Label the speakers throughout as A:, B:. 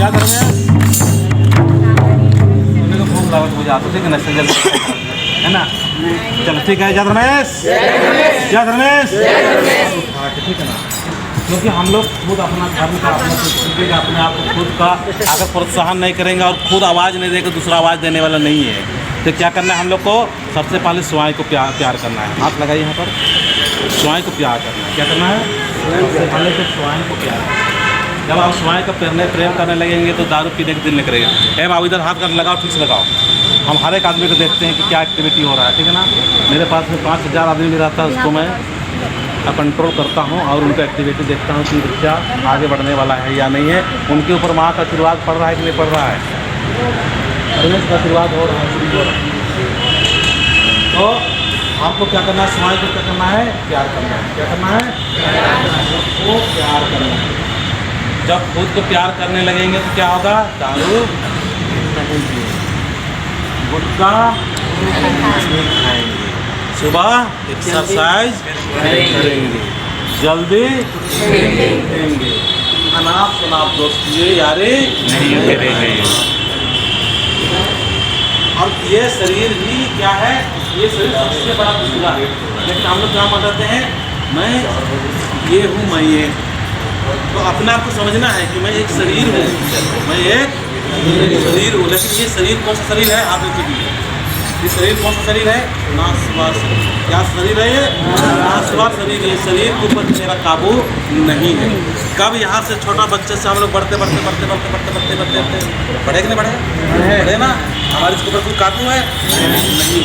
A: क्या धर्मेश भूख लागत हो जाता ठीक है ना जल्दी है ना। चलो ठीक है जय धर्मेश जय धर्मेश ठीक है ना। क्योंकि हम लोग खुद अपना धर्म का अपना संस्कृति का अपने आप को खुद का अगर प्रोत्साहन नहीं करेंगे और खुद आवाज़ नहीं देगा दूसरा आवाज़ देने वाला नहीं है। तो क्या करना है हम लोग को सबसे पहले स्वयं को प्यार करना है। हाथ लगाइए यहाँ पर। स्वयं को प्यार करना है। क्या करना है सबसे पहले तो स्वयं को प्यार। जब आप स्वयं का प्रेम करने लगेंगे तो दारू पीने के दिल नहीं करेगा। आप इधर हाथ कर लगाओ ठीक से लगाओ। हम हर एक आदमी को देखते हैं कि क्या एक्टिविटी हो रहा है ठीक है ना। मेरे पास में 5000 आदमी भी रहता है उसको मैं कंट्रोल करता हूँ और उनका एक्टिविटी देखता हूँ कि बच्चा आगे बढ़ने वाला है या नहीं है। उनके ऊपर माँ का आशीर्वाद पड़ रहा है कि नहीं पड़ रहा है। परमेश का आशीर्वाद हो रहा है हो रहा है। तो आपको क्या करना है स्वयं को क्या करना है प्यार करना है। क्या करना है वो प्यार करना है। जब खुद को प्यार करने लगेंगे तो क्या होगा दारू गुटखा खाएंगे सुबह एक्सरसाइज करेंगे जल्दी देंगे अनाप शनाप दोस्ती यारी नहीं करेंगे। और ये शरीर ही क्या है ये शरीर सबसे बड़ा दूसरा है। लेकिन हम लोग क्या बताते हैं मैं ये हूँ मैं ये। तो अपने आप को समझना है कि मैं एक शरीर हूँ मैं एक शरीर हूँ। लेकिन ये शरीर कौन सा शरीर है आप लोग ये शरीर कौन सा शरीर है नासवार शरीर। क्या शरीर है ये नासवार शरीर। ये शरीर के ऊपर मेरा काबू नहीं है। कब यहाँ से छोटा बच्चे से हम लोग बढ़ते बढ़ते बढ़ते बढ़ते बढ़ते बढ़ते बढ़ते बढ़ते बढ़े कि नहीं बढ़े बढ़े ना। हमारे इसके ऊपर कोई काबू है नहीं।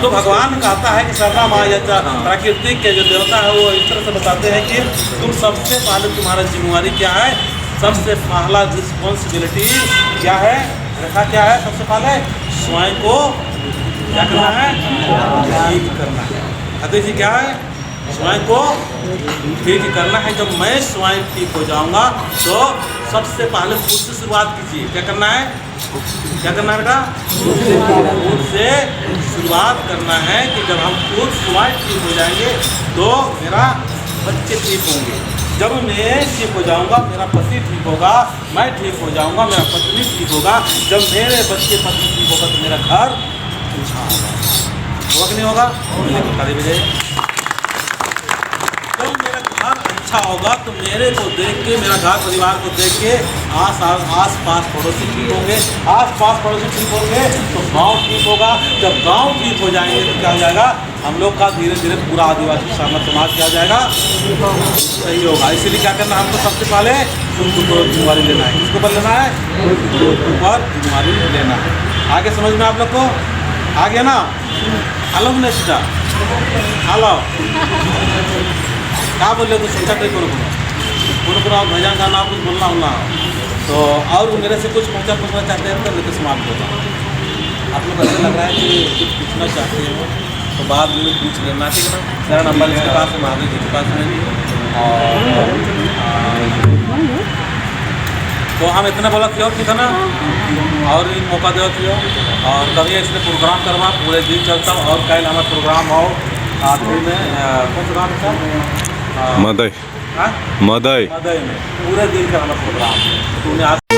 A: तो भगवान कहता है कि सर्वा माया प्राकृतिक के जो देवता है वो इस तरह से बताते हैं कि तुम सबसे पहले तुम्हारा जिम्मेवारी क्या है। सबसे पहला रिस्पॉन्सिबिलिटी क्या है रेखा क्या है सबसे पहले स्वयं को क्या करना है ठीक करना है। अतः जी क्या है स्वयं को ठीक करना है। जब मैं स्वयं ठीक हो जाऊंगा तो सबसे पहले खुद से शुरुआत कीजिए। क्या करना है बेटा खुद से शुरुआत करना है कि जब हम खुद स्वयं ठीक हो जाएंगे तो मेरा बच्चे ठीक होंगे। जब मैं ठीक हो जाऊंगा मेरा पति ठीक होगा मैं ठीक हो जाऊंगा मेरा पत्नी ठीक होगा। जब मेरे बच्चे पत्नी ठीक होगा तो मेरा घर अच्छा होगा कि नहीं होगा। ताली बजाइए। जब मेरा घर अच्छा होगा तो मेरे को देख के मेरा घर परिवार को देख के आस पास पड़ोसी ठीक होंगे। आस पास पड़ोसी ठीक होंगे तो गांव ठीक होगा। जब गांव ठीक हो जाएंगे तो क्या हो जाएगा हम लोग का धीरे धीरे पूरा आदिवासी समाज क्या हो जाएगा सही होगा। इसीलिए क्या करना हमको सबसे पहले उनको जिम्मेवारी लेना है। किसके ऊपर लेना है ऊपर जिम्मेवारी लेना है। आगे समझ में आप लोग को आ गया ना। हेलो नेक्स्ट हेलो क्या बोल रहे हो सोचा कहीं कौन आप भजन गाना कुछ बोलना होना तो और मेरे से कुछ पूछना चाहते हैं तो लेकर समाप्त होता। आप लोग ऐसा लग रहा है कि कुछ पूछना चाहते हो तो बाद में पूछ लेना ठीक है ना। मेरा नंबर इसके पास है महावीर जी के पास में तो हम इतने बोला थी और ठीक है ना। और इन मौका दे थी और कभी इसने प्रोग्राम करवा पूरे दिन चलता और कल हमारा प्रोग्राम हो आखिरी में कौन सा गाँव था मदई में पूरे दिन का हमारा प्रोग्राम तो